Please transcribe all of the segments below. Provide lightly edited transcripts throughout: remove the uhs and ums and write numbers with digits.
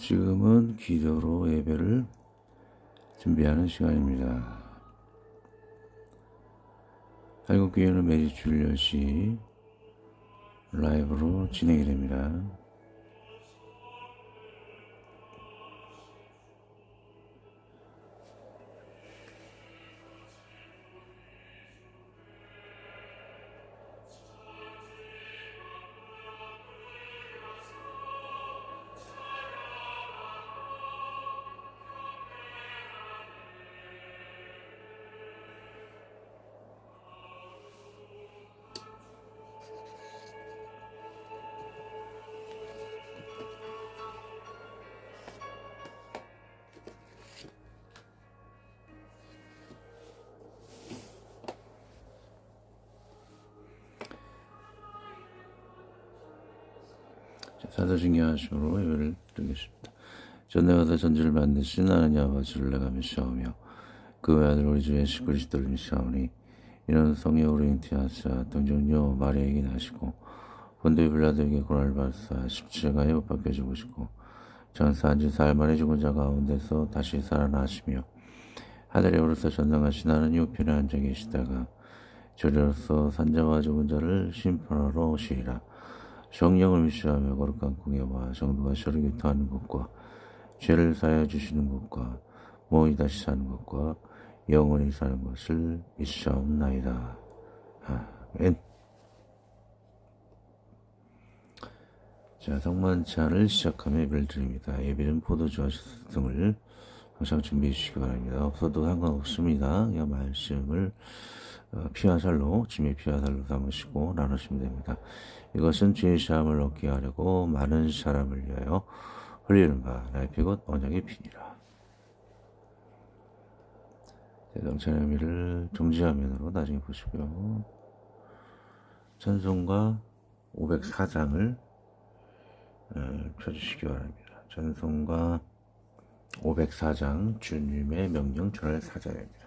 지금은 기도로 예배를 준비하는 시간입니다. 한국교회는 매주 주일 10시 라이브로 진행이 됩니다. 사도신경하심으로 예배를 드리겠습니다. 전능하다 전지를 만드신 하나님 아버지를 내가 믿사오며 그 외아들 우리 주 예수 그리스도를 믿사오니 이는 성령 오르인티하사 동정녀 마리아에게 나시고 본디오 빌라도에게 고난을 받으사 십자가에 못 박혀 죽으시고 장사한 지 사흘 만에 죽은 자 가운데서 다시 살아나시며 하늘에 오르사 전능하신 하나님 우편에 앉아 계시다가 저리로서 산자와 죽은 자를 심판하러 오시리라. 성령을 믿으라며 거룩한 공예와 정도가 서로 교통하는 것과 죄를 사하여 주시는 것과 몸이 다시 사는 것과 영원히 사는 것을 믿사옵나이다. 아멘. 자, 성만찬을 시작하며 예배를 드립니다. 예배는 포도주와 등을 항상 준비해 주시기 바랍니다. 없어도 상관없습니다. 그냥 말씀을 피와 살로, 짐의 피와 살로 담으시고 나누시면 됩니다. 이것은 죄의 사함을 얻게 하려고 많은 사람을 위하여 흘리는 바 나의 피 곧 언약의 피니라. 대성찬의 의미를 정지화면으로 나중에 보시고요. 찬송가 504장을 펴주시기 바랍니다. 찬송가 504장 주님의 명령 전할 사자입니다.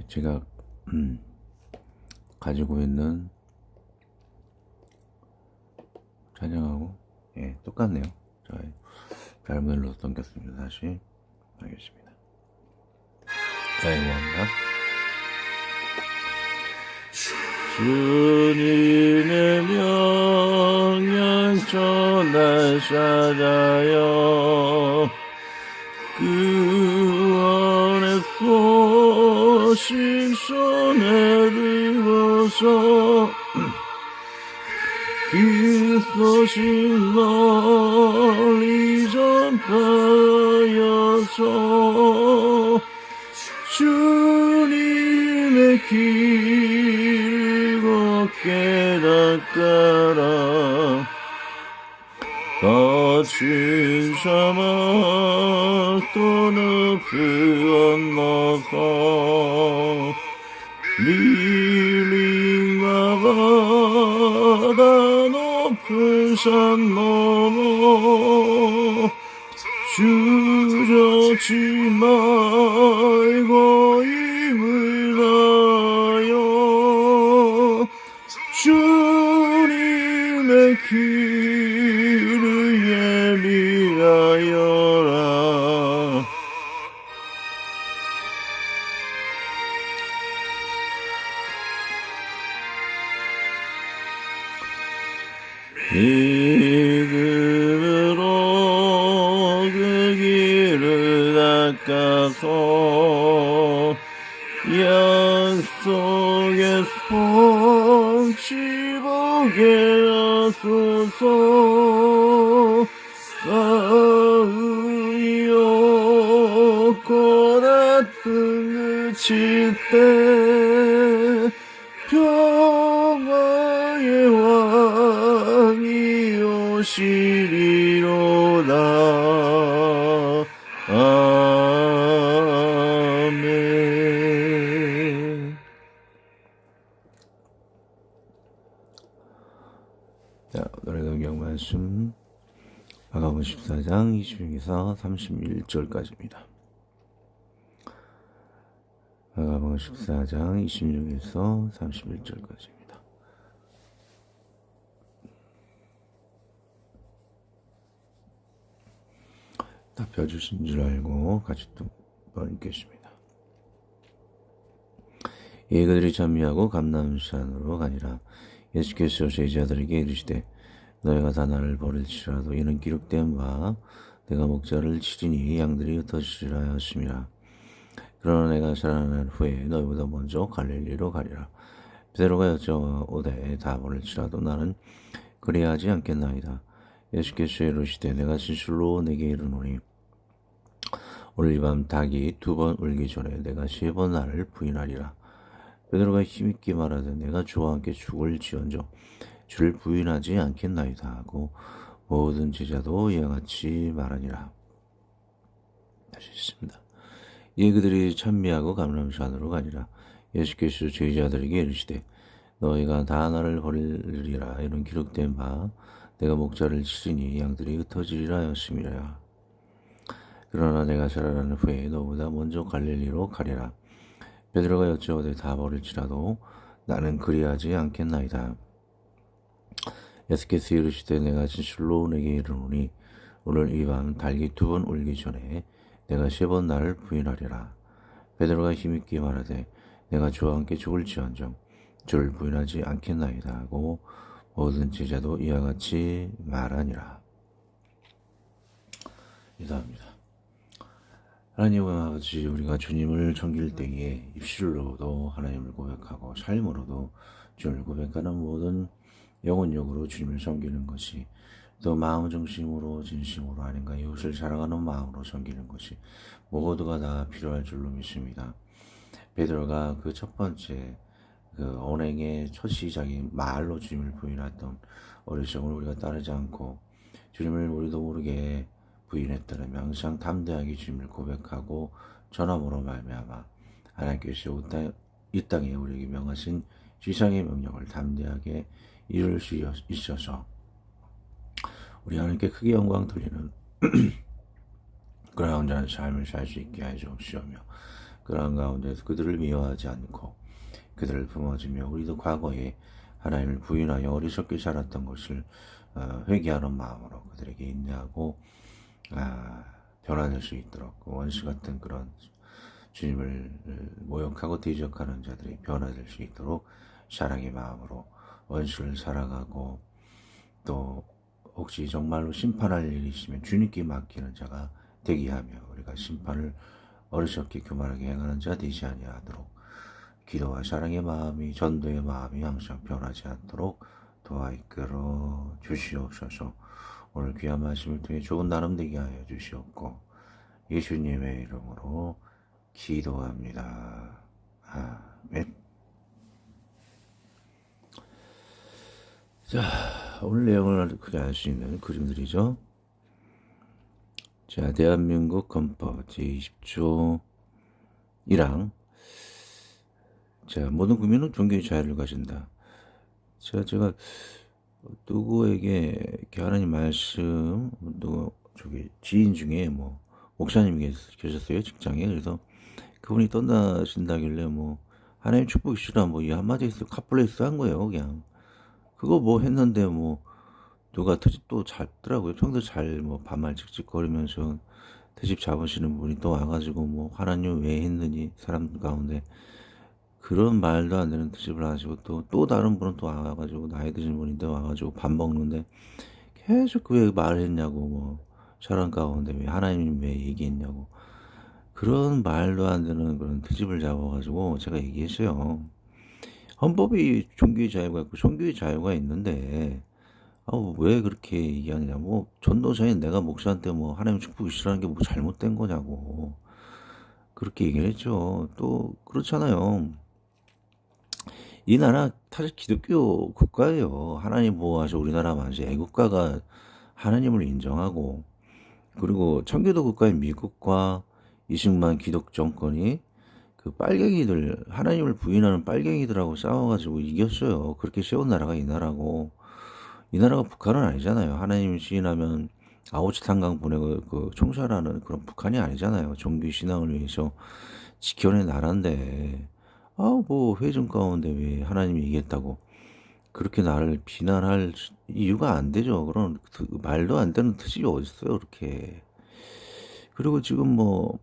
제가 가지고 있는 찬양하고 똑같네요. 자, 잘못 눌러서 넘겼습니다. 다시 하겠습니다. 자, 이거 합니다. 주님의 명령 전할 사자여 그 안에서 신선에 들어서 그 소식 널리 전하여서 주님의 길을 걷게 닦아라. 거친 사막 또 높은 건너서 밀림과 바다 높은 산 넘어 주저치 말고 힘을 다하여 주님의 길을 예비하여라. 믿음으로 그 길을 닦아서 보게 하소서. 싸움이여 고난을 그칠 때 평화의 왕이 오시리로다. 아멘. 자, 오늘의 성경 말씀 마가복음 14장 20절에서 31절까지입니다. 마가복음 14장 26에서 31절까지입니다. 답해 주신 줄 알고 같이 또 읽겠습니다. 이에 그들이 찬미하고 감람산으로 가니라. 예수께서 제자들에게 이르시되 너희가 다 나를 버릴지라도 이는 기록된 바 내가 목자를 치리니 양들이 흩어지리라 하심이라. 그러나 내가 살아난 후에 너희보다 먼저 갈릴리로 가리라. 베드로가 여쭤오되 다 버릴지라도 나는 그리하지 않겠나이다. 예수께서 이르시되 내가 진실로 내게 이르노니 오늘 이 밤 닭이 2번 울기 전에 내가 3번 나를 부인하리라. 베드로가 힘있게 말하되 내가 주와 함께 죽을지언정 주를 부인하지 않겠나이다 하고 모든 제자도 이와 같이 말하니라. 다시 읽습니다. 이에 그들이 찬미하고 감람산으로 가니라. 예수께서 제자들에게 이르시되 너희가 다 나를 버리리라. 이는 기록된 바 내가 목자를 치리니 양들이 흩어지리라 하심이라. 그러나 내가 살아난 후에 너보다 먼저 갈릴리로 가리라. 베드로가 여쭤오되 다 버릴지라도 나는 그리하지 않겠나이다. 예수께서 이르시되 내가 진실로 내게 이르노니 오늘 이 밤 닭이 2번 울기 전에 내가 3번 나를 부인하리라. 베드로가 힘있게 말하되 내가 주와 함께 죽을지언정 주를 부인하지 않겠나이다 하고 모든 제자도 이와 같이 말하니라. 기도합니다. 하나님 아버지, 우리가 주님을 섬길 때에 입술로도 하나님을 고백하고 삶으로도 주님을 고백하는 모든 영혼력으로 주님을 섬기는 것이, 또 마음 중심으로 진심으로 하나님과 이웃을 사랑하는 마음으로 섬기는 것이 모두가 다 필요할 줄로 믿습니다. 베드로가 그 첫 번째 그 언행의 첫 시작이 말로 주님을 부인했던 어리석음을 우리가 따르지 않고 주님을 우리도 모르게 부인했더라면 항상 담대하게 주님을 고백하고 전함으로 말미암아 하나님께서 이 땅에 우리에게 명하신 지상의 명령을 담대하게 이룰 수 있어서 우리 하나님께 크게 영광 돌리는 그런 온전한 삶을 살 수 있게 하여 주시오며, 그러한 가운데서 그들을 미워하지 않고 그들을 품어주며 우리도 과거에 하나님을 부인하여 어리석게 살았던 것을 회개하는 마음으로 그들에게 인내하고 변화될 수 있도록, 원수 같은 그런 주님을 모욕하고 대적하는 자들이 변화될 수 있도록 사랑의 마음으로 원수를 살아가고, 또 혹시 정말로 심판할 일이 있으면 주님께 맡기는 자가 되게 하며 우리가 심판을 어리석게 교만하게 행하는 자 되지 아니하도록 기도와 사랑의 마음이, 전도의 마음이 항상 변하지 않도록 도와 이끌어 주시옵소서. 오늘 귀한 말씀을 통해 좋은 나름 되게 하여 주시옵고 예수님의 이름으로 기도합니다. 아멘. 자, 오늘 내용을 크게 알 수 있는 그림들이죠. 자, 대한민국 헌법 제20조 1항. 자, 모든 국민은 종교의 자유를 가진다. 제가 누구에게 이렇게 하나님 말씀, 지인 중에 목사님이 계셨어요, 직장에. 그래서 그분이 떠나신다길래 하나님 축복이시라 이 한마디에서 캅플레이스 한 거예요, 그냥. 그거 했는데 누가 트집 또 잡더라고요. 평소 잘 반말 칙칙거리면서 트집 잡으시는 분이 또 와가지고 하나님 왜 했느니 사람 가운데 그런 말도 안 되는 트집을 하시고, 또 다른 분은 또 와가지고 나이 드신 분인데 와가지고 밥 먹는데 계속 왜 말했냐고, 사람 가운데 왜 하나님 왜 얘기했냐고, 그런 말도 안 되는 그런 트집을 잡아가지고 제가 얘기했어요. 헌법이 종교의 자유가 있고 종교의 자유가 있는데 왜 그렇게 얘기하느냐. 뭐 전도사인 내가 목사한테 뭐 하나님 축복이 싫어하는 게 뭐 잘못된 거냐고 그렇게 얘기를 했죠. 또 그렇잖아요. 이 나라 사실 기독교 국가예요. 하나님 보호하셔 우리나라 만세 애국가가 하나님을 인정하고, 그리고 청교도 국가인 미국과 이승만 기독 정권이 그 빨갱이들, 하나님을 부인하는 빨갱이들하고 싸워가지고 이겼어요. 그렇게 세운 나라가 이 나라고, 이 나라가 북한은 아니잖아요. 하나님을 시인하면 아우치 탄광 보내고 그 총살하는 그런 북한이 아니잖아요. 종교 신앙을 위해서 지켜낸 나라인데, 뭐 회중 가운데 왜 하나님이 이겼다고 그렇게 나를 비난할 이유가 안 되죠. 그런 말도 안 되는 뜻이 어딨어요, 그렇게. 그리고 지금 뭐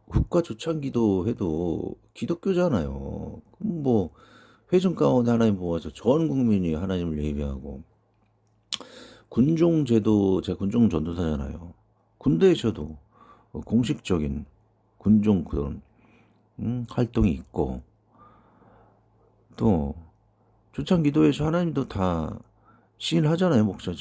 국가 초창기도 해도 기독교잖아요. 그럼 뭐 회중 가운데 하나님 모아서 전 국민이 하나님을 예배하고, 군종제도, 제가 군종 전도사잖아요. 군대에서도 공식적인 군종 그런 활동이 있고, 또 초창기도에서 하나님도 다 시인하잖아요. 목사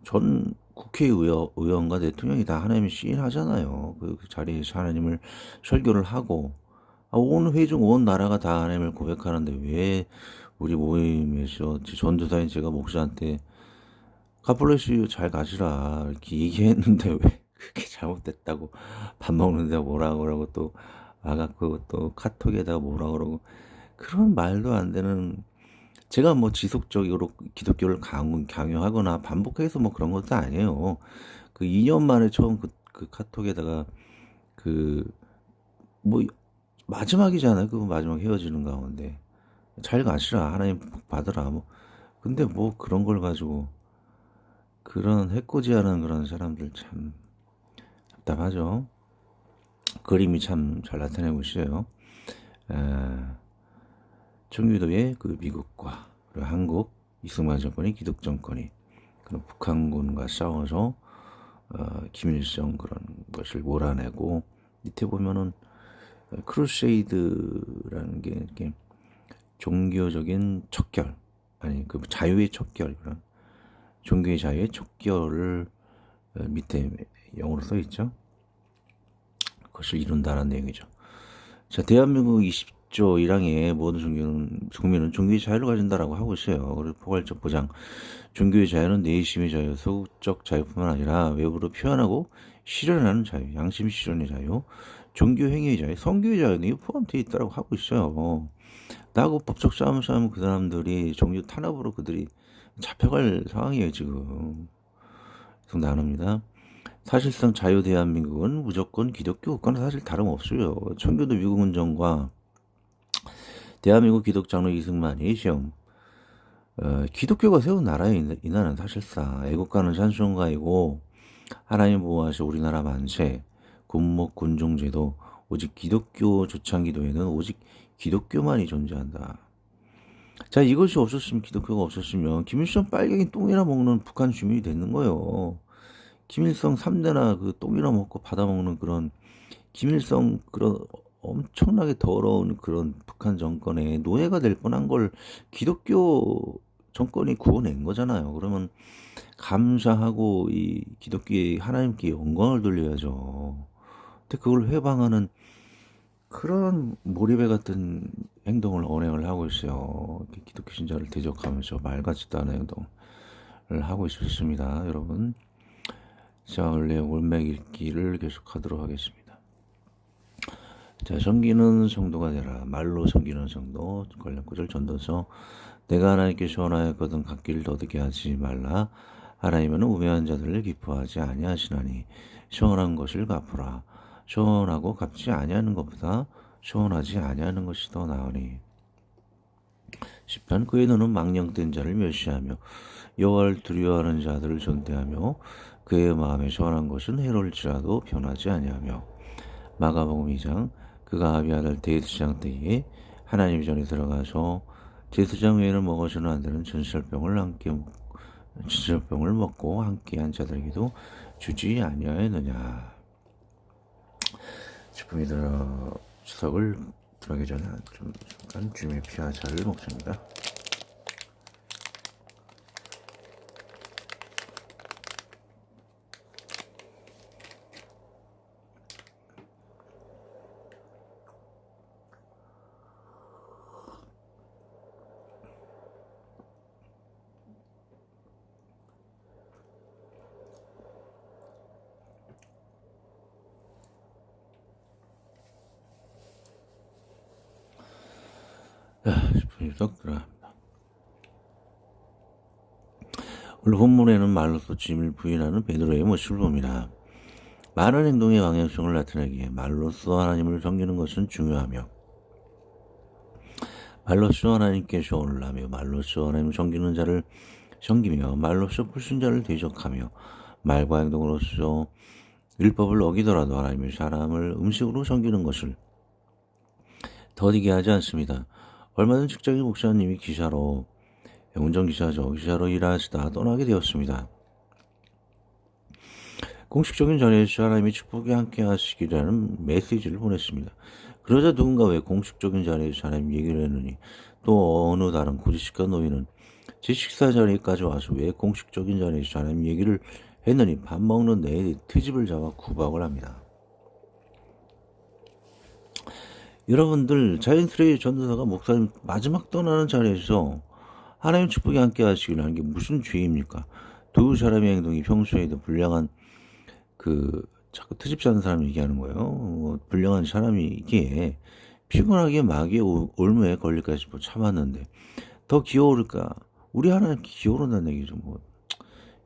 전 국회의원과 대통령이 다 하나님을 시인하잖아요. 그 자리에서 하나님을 설교를 하고, 온 회중 온 나라가 다 하나님을 고백하는데 왜 우리 모임에서 전도사인 제가 목사한테 가플레시유 잘 가시라 이렇게 얘기했는데 왜 그렇게 잘못됐다고 밥 먹는데 뭐라 그러고, 또 와갖고 또 카톡에다가 뭐라 그러고, 그런 말도 안 되는. 제가 뭐 지속적으로 기독교를 강요하거나 반복해서 뭐 그런 것도 아니에요. 그 2년 만에 처음 그 카톡에다가 그 뭐 마지막이잖아요. 그 마지막 헤어지는 가운데 잘 가시라 하나님 복 받으라 뭐. 근데 뭐 그런 걸 가지고 그런 해코지하는 그런 사람들 참 답답하죠. 그림이 참 잘 나타내고 있어요. 청교도의 그 미국과 그리고 한국 이승만 정권이 기독 정권이 그런 북한군과 싸워서 김일성 그런 것을 몰아내고, 밑에 보면은 크루세이드라는 게 이렇게 종교적인 척결, 아니 그 자유의 척결, 그런 종교의 자유의 척결을 밑에 영어로 써 있죠. 그것을 이룬다는 내용이죠. 자, 대한민국 20조 1항에 모든 국민은 종교의 자유를 가진다라고 하고 있어요. 그리고 포괄적 보장. 종교의 자유는 내심의 자유, 소극적 자유뿐만 아니라 외부로 표현하고 실현하는 자유, 양심 실현의 자유, 종교 행위의 자유, 선교의 자유는 포함되어 있다고 하고 있어요. 나하고 법적 싸움을 싸우면 그 사람들이 종교 탄압으로 그들이 잡혀갈 상황이에요, 지금. 그래서 나눕니다. 사실상 자유 대한민국은 무조건 기독교 국가는 사실 다름없어요. 청교도 미국운정과 대한민국 기독장로 이승만이 시험, 기독교가 세운 나라에 이 나라는 사실상 애국가는 찬송가이고, 하나님 보호하셔 우리나라 만세, 군목 군종제도, 오직 기독교 초창기도에는 오직 기독교만이 존재한다. 자, 이것이 없었으면, 기독교가 없었으면 김일성 빨갱이 똥이나 먹는 북한 주민이 되는 거예요. 김일성 3대나 그 똥이나 먹고 받아먹는 그런 김일성 그런 엄청나게 더러운 그런 북한 정권의 노예가 될 뻔한 걸 기독교 정권이 구워낸 거잖아요. 그러면 감사하고 이 기독교의 하나님께 영광을 돌려야죠. 근데 그걸 회방하는 그런 몰입의 같은 행동을 언행을 하고 있어요. 기독교 신자를 대적하면서 말 같지도 않은 행동을 하고 있었습니다, 여러분. 자, 원래 올맥 읽기를 계속하도록 하겠습니다. 자, 섬기는 성도가 되라. 말로 섬기는 성도. 관련 구절 전도서. 내가 하나님께 시원하였거든 갚기를 더디게 하지 말라. 하나님은 우매한 자들을 기뻐하지 아니하시나니 시원한 것을 갚으라. 시원하고 갚지 아니하는 것보다 시원하지 아니하는 것이 더 나으니. 10편. 그의 눈은 망령된 자를 멸시하며 여호와를 두려워하는 자들을 존대하며 그의 마음에 시원한 것은 해로울지라도 변하지 아니하며. 마가복음 2장. 그가 아비아달 대제사장 때에 하나님 전에 들어가서 제사장 외에는 먹어서는 안 되는 전설병을 먹고 함께 한 자들에게도 주지 아니하였느냐. 주품이 들어 추석을 들어가기 전에 좀 잠깐 주님의 피와 자를 먹습니다. 자, 10분이 쏙 들어갑니다. 오늘 본문에는 말로써 주님을 부인하는 베드로의 모습을 봅니다. 많은 행동의 방향성을 나타내기에 말로써 하나님을 섬기는 것은 중요하며 말로써 하나님께 소원을 하며 말로써 하나님을 섬기는 자를 섬기며 말로써 불순자를 대적하며 말과 행동으로서 율법을 어기더라도 하나님의 사람을 음식으로 섬기는 것을 더디게 하지 않습니다. 얼마 전 직장인 목사님이 운전기사로 일하시다 떠나게 되었습니다. 공식적인 자리에서 하나님의 축복이 함께 하시기라는 메시지를 보냈습니다. 그러자 누군가 왜 공식적인 자리에서 하나님 얘기를 했느니 또 어느 다른 고지식한 노인은 제 식사 자리까지 와서 왜 공식적인 자리에서 하나님 얘기를 했느니 밥 먹는 내내 트집을 잡아 구박을 합니다. 여러분들 자연스레 전도사가 목사님 마지막 떠나는 자리에서 하나님 축복이 함께 하시기라는 게 무슨 죄입니까? 두 사람의 행동이 평소에도 불량한 자꾸 트집 잡는 사람 얘기하는 거예요. 불량한 사람이 이게 피곤하게 마귀의 올무에 걸릴까 싶어 참았는데 더 기어오를까? 우리 하나님 기어오른다는 얘기죠.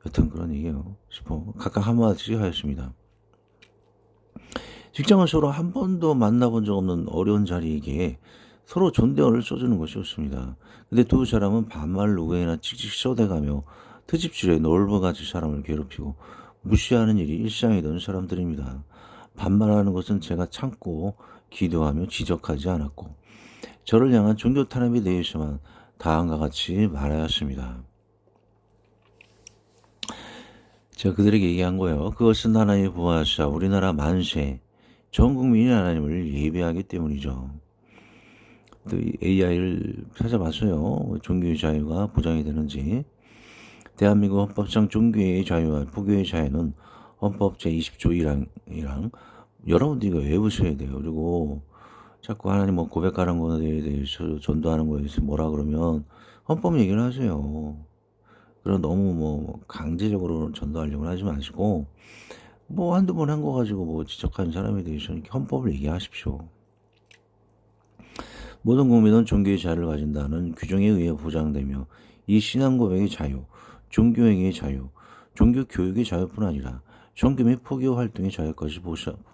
여튼 그런 얘기예요. 싶어 각각 한마디씩 하였습니다. 직장을 서로 한 번도 만나본 적 없는 어려운 자리이기에 서로 존대어를 써주는 것이 좋습니다. 근데 두 사람은 반말 누구에나 칙칙 쏘대가며 트집질에 놀부같이 사람을 괴롭히고 무시하는 일이 일상이던 사람들입니다. 반말하는 것은 제가 참고 기도하며 지적하지 않았고 저를 향한 종교 탄압에 대해서만 다음과 같이 말하였습니다. 제가 그들에게 얘기한 거예요. 그것은 하나님의 부하사 우리나라 만세 전 국민이 하나님을 예배하기 때문이죠. 또 AI를 찾아봤어요. 종교의 자유가 보장이 되는지. 대한민국 헌법상 종교의 자유와 포교의 자유는 헌법 제20조 1항이랑 여러분들 이거 외우셔야 돼요. 그리고 자꾸 하나님 고백하는 거에 대해서 전도하는 거에 대해서 뭐라 그러면 헌법 얘기를 하세요. 그럼 너무 강제적으로 전도하려고 하지 마시고 한두 번 한 거 가지고 지적하는 사람에 대해서 이렇게 헌법을 얘기하십시오. 모든 국민은 종교의 자유를 가진다는 규정에 의해 보장되며 이 신앙 고백의 자유, 종교행위의 자유, 종교 교육의 자유뿐 아니라 종교 및 포교 활동의 자유까지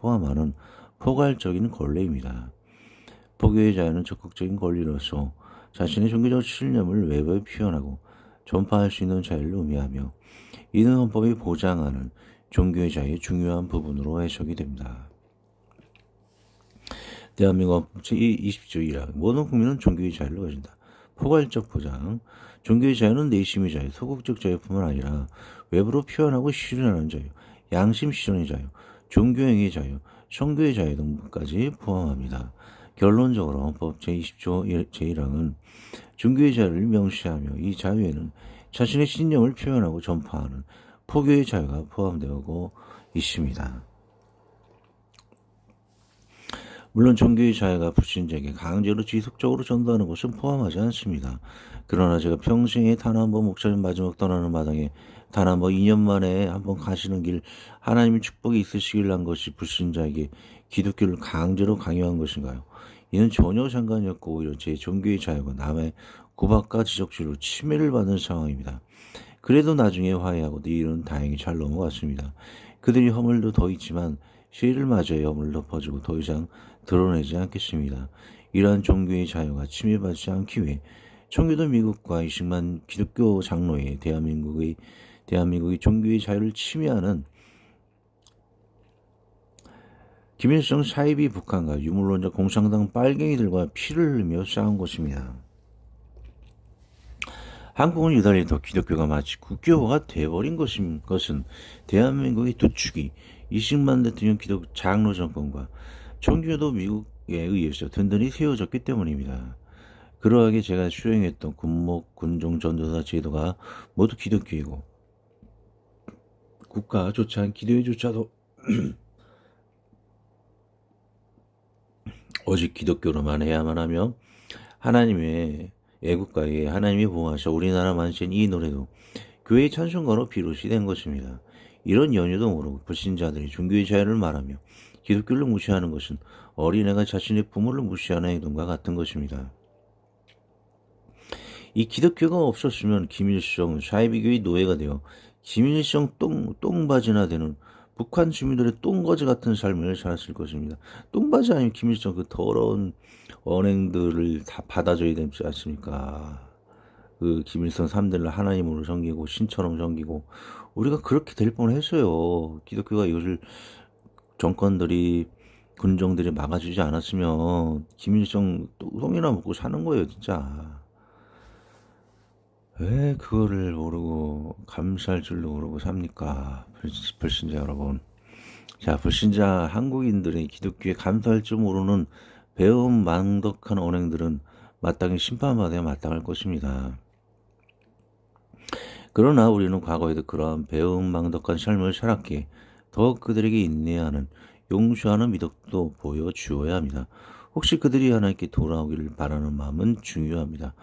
포함하는 포괄적인 권리입니다. 포교의 자유는 적극적인 권리로서 자신의 종교적 신념을 외부에 표현하고 전파할 수 있는 자유를 의미하며 이는 헌법이 보장하는 종교의 자유의 중요한 부분으로 해석이 됩니다. 대한민국 헌법 제20조 1항 모든 국민은 종교의 자유를 가진다. 포괄적 보장 종교의 자유는 내심의 자유, 소극적 자유뿐만 아니라 외부로 표현하고 실현하는 자유, 양심 실현의 자유, 종교행위의 자유, 성교의 자유 등까지 포함합니다. 결론적으로 헌법 제20조 제1항은 종교의 자유를 명시하며 이 자유에는 자신의 신념을 표현하고 전파하는 포교의 자유가 포함되고 있습니다. 물론 종교의 자유가 불신자에게 강제로 지속적으로 전도하는 것은 포함하지 않습니다. 그러나 제가 평생에 단 한 번 목사님 마지막 떠나는 마당에 단 한 번 2년 만에 한 번 가시는 길 하나님의 축복이 있으시길 한 것이 불신자에게 기독교를 강제로 강요한 것인가요? 이는 전혀 상관이 없고 오히려 제 종교의 자유가 남의 구박과 지적질로 침해를 받는 상황입니다. 그래도 나중에 화해하고 일은 다행히 잘 넘어갔습니다. 그들이 허물도 더 있지만 시를 맞아야 허물을 덮어주고 더 이상 드러내지 않겠습니다. 이러한 종교의 자유가 침해받지 않기 위해 청교도 미국과 20만 기독교 장로에 대한민국의 종교의 자유를 침해하는 김일성 사이비 북한과 유물론자 공산당 빨갱이들과 피를 흘리며 싸운 것입니다. 한국은 유달리 더 기독교가 마치 국교화가 되어버린 것은 대한민국의 도축이 20만 대통령 기독 장로 정권과 청교도 미국의 의해서 든든히 세워졌기 때문입니다. 그러하게 제가 수행했던 군목, 군종, 전도사 제도가 모두 기독교이고 국가조차 기도회조차도 오직 기독교로만 해야만 하며 하나님의 애국가에 하나님이 보호하셔 우리나라 만신 이 노래도 교회의 찬송가로 비롯이 된 것입니다. 이런 연유도 모르고 불신자들이 종교의 자유를 말하며 기독교를 무시하는 것은 어린애가 자신의 부모를 무시하는 행동과 같은 것입니다. 이 기독교가 없었으면 김일성 사이비교의 노예가 되어 김일성 똥바지나 되는 북한 주민들의 똥거지 같은 삶을 살았을 것입니다. 똥바지 아니면 김일성 그 더러운 언행들을 다 받아줘야 되지 않습니까? 그 김일성 3대를 하나님으로 섬기고 신처럼 섬기고 우리가 그렇게 될 뻔했어요. 기독교가 이것을 정권들이 군정들이 막아주지 않았으면 김일성 똥이나 먹고 사는 거예요, 진짜. 왜 그거를 모르고 감사할 줄도 모르고 삽니까? 불신자 여러분. 자, 불신자 한국인들의 기독교에 감사할 줄 모르는 배은망덕한 언행들은 마땅히 심판받아야 마땅할 것입니다. 그러나 우리는 과거에도 그러한 배은망덕한 삶을 살았기에 더 그들에게 인내하는 용서하는 미덕도 보여주어야 합니다. 혹시 그들이 하나님께 돌아오기를 바라는 마음은 중요합니다.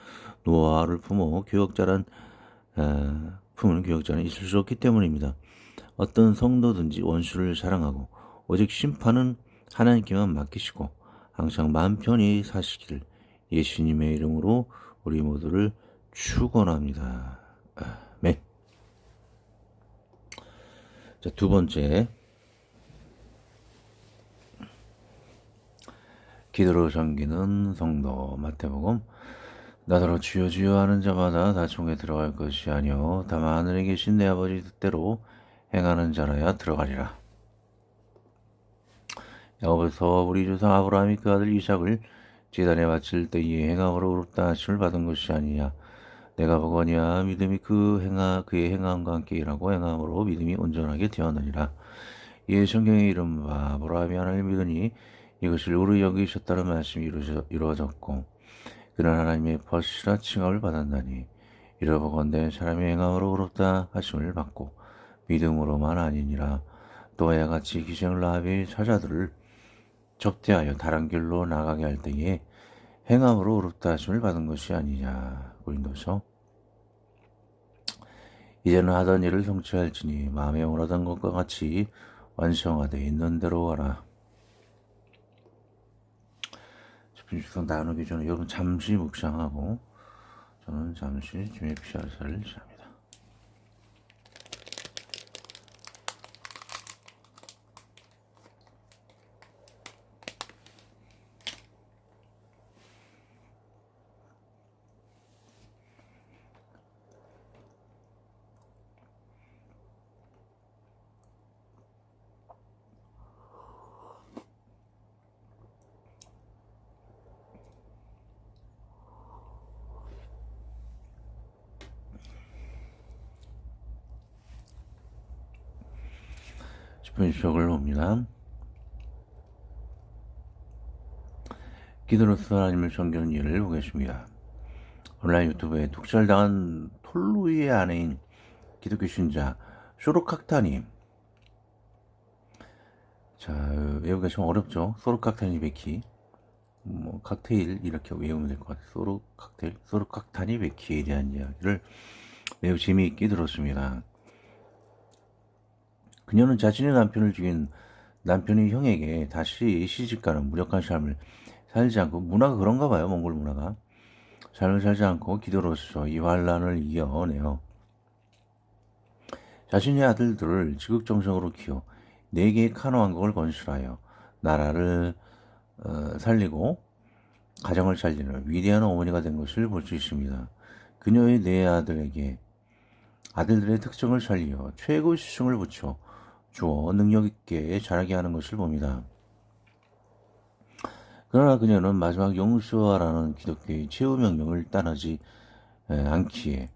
노아를 품어 교역자란 품은 교역자는 있을 수 없기 때문입니다. 어떤 성도든지 원수를 사랑하고 오직 심판은 하나님께만 맡기시고 항상 마음 편히 사시기를 예수님의 이름으로 우리 모두를 축원합니다. 아멘. 자, 두 번째 기도로 섬기는 성도 마태복음 나더러 주여 주여 하는 자마다 다 총에 들어갈 것이 아니요 다만 하늘에 계신 내 아버지 뜻대로 행하는 자라야 들어가리라. 야고보서 우리 조상 아브라함이 그 아들 이삭을 제단에 바칠 때에 행함으로 의롭다 하심을 받은 것이 아니냐. 내가 보거니와 믿음이 그의 행함과 함께 일하고 행함으로 믿음이 온전하게 되었느니라. 이에 성경에 이른바 아브라함이 하나님을 믿으니 이것을 의로 여기셨다는 말씀이 이루어졌고 그는 하나님의 벗이라 칭함을 받았나니 이러보건대 사람이 행함으로 의롭다 하심을 받고 믿음으로만 아니니라. 또 이와 같이 기생 라합의 사자들을 접대하여 다른 길로 나가게 할 때에 행함으로 의롭다 하심을 받은 것이 아니냐. 고린도서. 이제는 하던 일을 성취할지니 마음에 원하던 것과 같이 완성하되 있는 대로 하라. 집중주성 나누기 전에 여러분 잠시 묵상하고 저는 잠시 주의 피아사를 시작합니다. 분석을 봅니다. 기도로서 하나님을 섬기는 일을 보겠습니다. 온라인 유튜브에 독살당한 톨루이의 아내인 기독교 신자 소르칵타님. 자, 외우기가 좀 어렵죠. 소르칵타니 베키. 칵테일 이렇게 외우면 될 것 같아요. 소르칵타니 베키에 대한 이야기를 매우 재미있게 들었습니다. 그녀는 자신의 남편을 죽인 남편의 형에게 다시 시집가는 무력한 삶을 살지 않고 문화가 그런가 봐요. 몽골 문화가. 삶을 살지 않고 기도로서 이 환란을 이겨내요. 자신의 아들들을 지극정성으로 키워 4개의 카노 왕국을 건설하여 나라를 살리고 가정을 살리는 위대한 어머니가 된 것을 볼 수 있습니다. 그녀의 4아들에게 아들들의 특성을 살려 최고의 수승을 붙여 주어 능력 있게 자라게 하는 것을 봅니다. 그러나 그녀는 마지막 용서하라는 기독교의 최후 명령을 따르지 않기에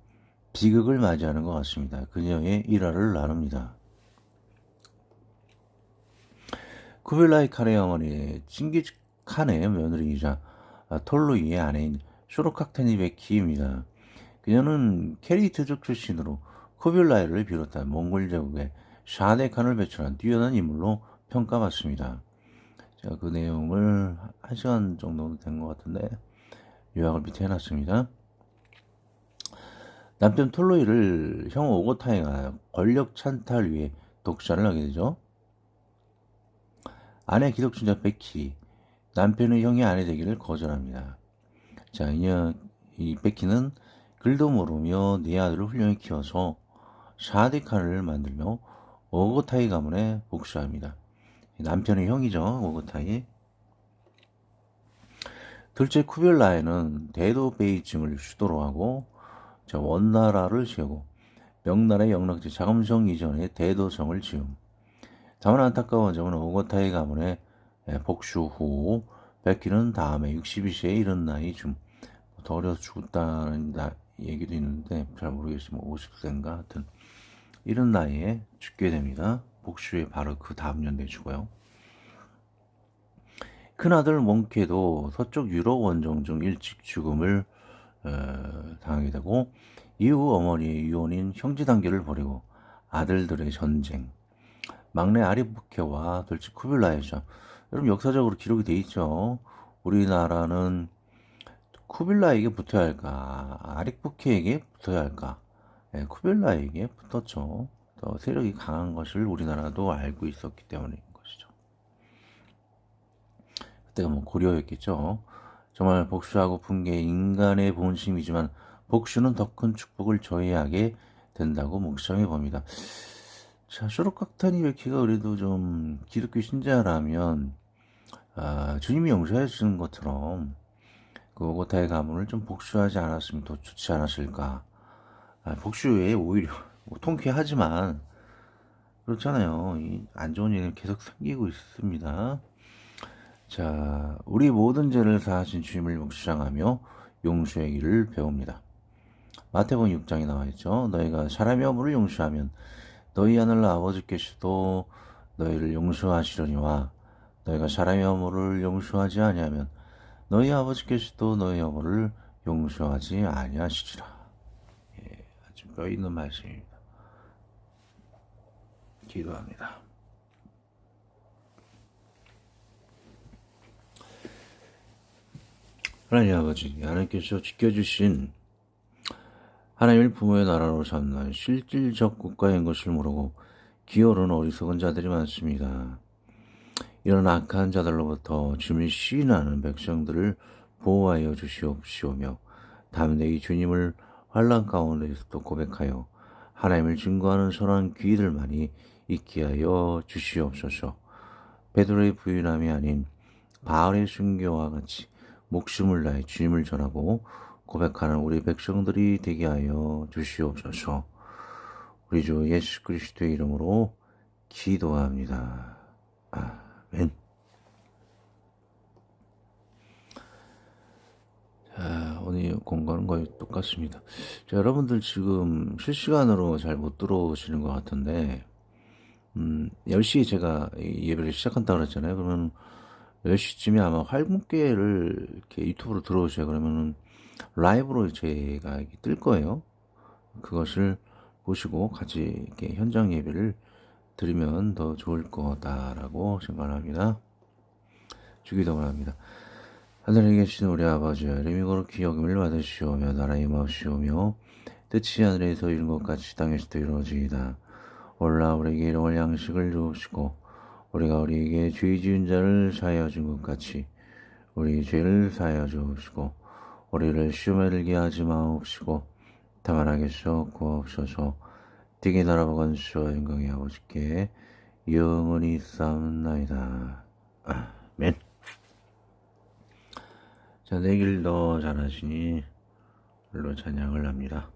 비극을 맞이하는 것 같습니다. 그녀의 일화를 나눕니다. 쿠빌라이 칸의 어머니 칭기즈 칸의 며느리이자 톨로이의 아내인 쇼로카테니 베키입니다. 그녀는 케리트족 출신으로 쿠빌라이를 비롯한 몽골 제국의 샤데칸을 배출한 뛰어난 인물로 평가받습니다. 제가 그 내용을 1시간 정도 된 것 같은데 요약을 밑에 해놨습니다. 남편 톨로이를 형 오고타이가 권력 찬탈 위해 독살을 하게 되죠. 아내 기독신자 베키, 남편의 형이 아내 되기를 거절합니다. 자, 이 베키는 글도 모르며 네 아들을 훌륭히 키워서 샤데칸을 만들며 오고타이 가문에 복수합니다. 남편의 형이죠, 오고타이. 둘째 쿠빌라이는 대도 베이징을 수도로 하고 원나라를 세우고 명나라의 영락지 자금성 이전에 대도성을 지음. 다만 안타까운 점은 오고타이 가문의 복수 후 베키는 다음에 62세에 이른 나이 좀 더 어려서 죽었다는 얘기도 있는데 잘 모르겠지만 50세인가 하여튼 이른 나이에 죽게 됩니다. 복수의 바로 그 다음 연도에 죽어요. 큰아들 몽케도 서쪽 유럽 원정 중 일찍 죽음을 당하게 되고 이후 어머니의 유언인 형제 단계를 벌이고 아들들의 전쟁, 막내 아리부케와 둘째 쿠빌라이죠. 여러분 역사적으로 기록이 돼 있죠. 우리나라는 쿠빌라에게 붙어야 할까, 아리부케에게 붙어야 할까? 쿠빌라에게 붙었죠. 더 세력이 강한 것을 우리나라도 알고 있었기 때문인 것이죠. 그때가 고려였겠죠. 정말 복수하고 푼 게 인간의 본심이지만 복수는 더 큰 축복을 저해하게 된다고 묵상해 봅니다. 자, 쇼로카타니 베키가 그래도 좀 기독교 신자라면 주님이 용서해 주는 것처럼 그 오고타의 가문을 좀 복수하지 않았으면 더 좋지 않았을까. 복수에 오히려 통쾌하지만 그렇잖아요. 이 안 좋은 일이 계속 생기고 있습니다. 자, 우리 모든 죄를 사하신 주님을 묵상하며 용서의 길을 배웁니다. 마태복음 6장에 나와 있죠. 너희가 사람의 허물을 용서하면 너희 하늘 아버지께서도 너희를 용서하시려니와 너희가 사람의 허물을 용서하지 아니하면 너희 아버지께서도 너희 허물을 용서하지 아니하시리라. 아주 뼈 있는 말씀입니다. 기도합니다. 하나님 아버지, 하나님께서 지켜주신 하나님을 부모의 나라로 삼는 실질적 국가인 것을 모르고 기어오른 어리석은 자들이 많습니다. 이런 악한 자들로부터 주님을 시인하는 백성들을 보호하여 주시옵시오며 담대히 주님을 환난 가운데서도 고백하여 하나님을 증거하는 선한 귀들만이 있게 하여 주시옵소서. 베드로의 부인함이 아닌 바알의 순교와 같이 목숨을 다해 주님을 전하고 고백하는 우리 백성들이 되게 하여 주시옵소서. 우리 주 예수 그리스도의 이름으로 기도합니다. 아멘. 자, 오늘 공간은 거의 똑같습니다. 자, 여러분들 지금 실시간으로 잘 못 들어오시는 것 같은데 10시에 제가 예배를 시작한다고 그랬잖아요. 그러면 10시쯤에 아마 활문계를 이렇게 유튜브로 들어오세요. 그러면은 라이브로 제가 뜰 거예요. 그것을 보시고 같이 이렇게 현장 예배를 드리면 더 좋을 거다라고 생각을 합니다. 주기도문을 합니다. 하늘에 계신 우리 아버지여, 이름이 거룩히 여김을 받으시오며 나라의 임하시오며 뜻이 하늘에서 이룬 것 같이 땅에서도 이루어지이다. 오늘날 우리에게 일용할 양식을 주옵시고 우리가 우리에게 죄 지은 자를 사하여 준 것 같이 우리 죄를 사하여 주옵시고 우리를 시험에 들게 하지 마옵시고 다만 악에서 구하옵소서. 되게 나라와 권수와 영광의 아버지께 영원히 싸움나이다. 아멘. 자, 내 길 더 잘하시니 물로 찬양을 합니다.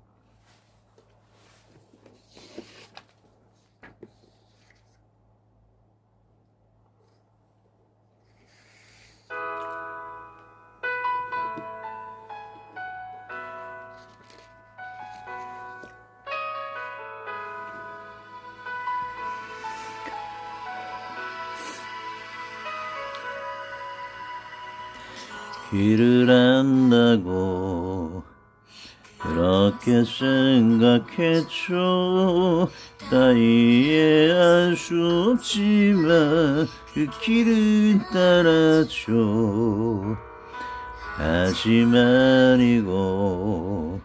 길을 안다고 그렇게 생각했죠. 다 이해할 수 없지만 그 길을 따랐죠. 하지만 이고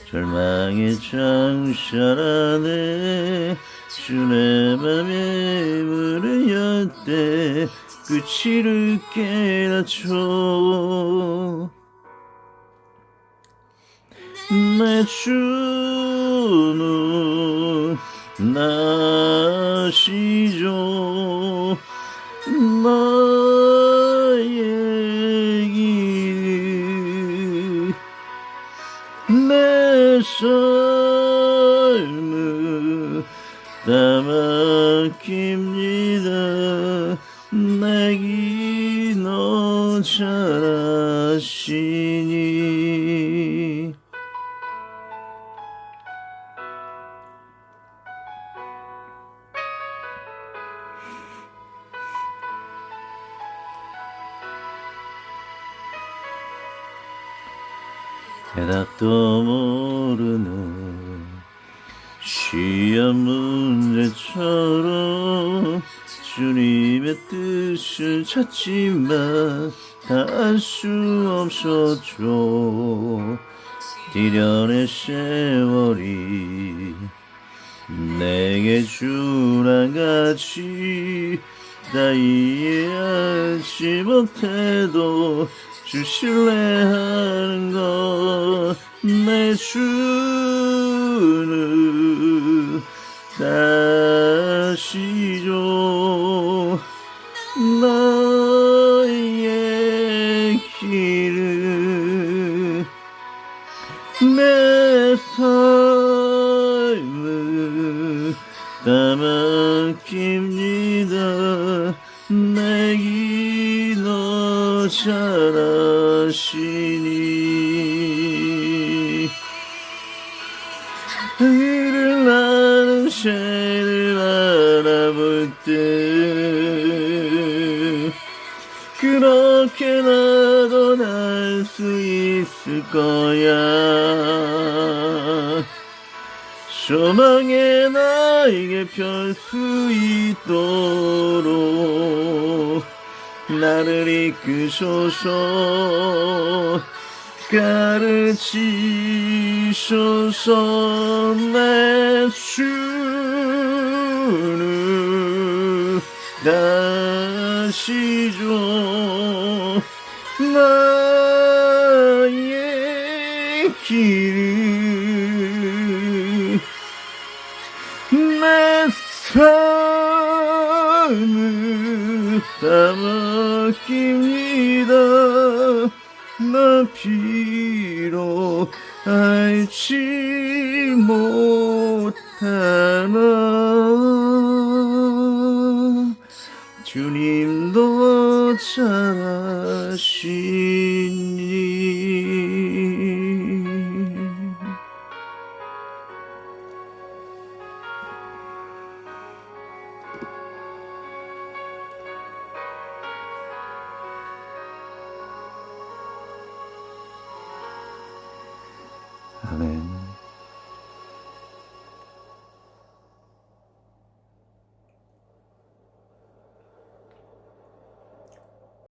절망의 장샤라네 주의 맘에 문을 열때 끝을 깨닫죠. 내 주는 나시죠. 나의 길 내 삶을 다 맡깁니다. 내게 너 잘 아시니. 대답도 모르는 시험 문제처럼 주님의 뜻을 찾지만 다 알 수 없었죠. 미련의 세월이 내게 주랑같이 다 이해하지 못해도 주실래하는 것. 내 주는 다시죠. 나의 길을 내 삶을 다 맡깁니다. 내게 너 잘 아시니. 하늘을 나는 새를 바라볼 때 그렇게 나도 날 수 있을 거야. 소망의 나에게 펼 수 있도록 나를 이끄소서. 가르치소서. 내 주는 다시죠. 나의 길을 내 삶을 다 맡깁니다. 나 비록 알지 못하나 주님도 잘 아시니.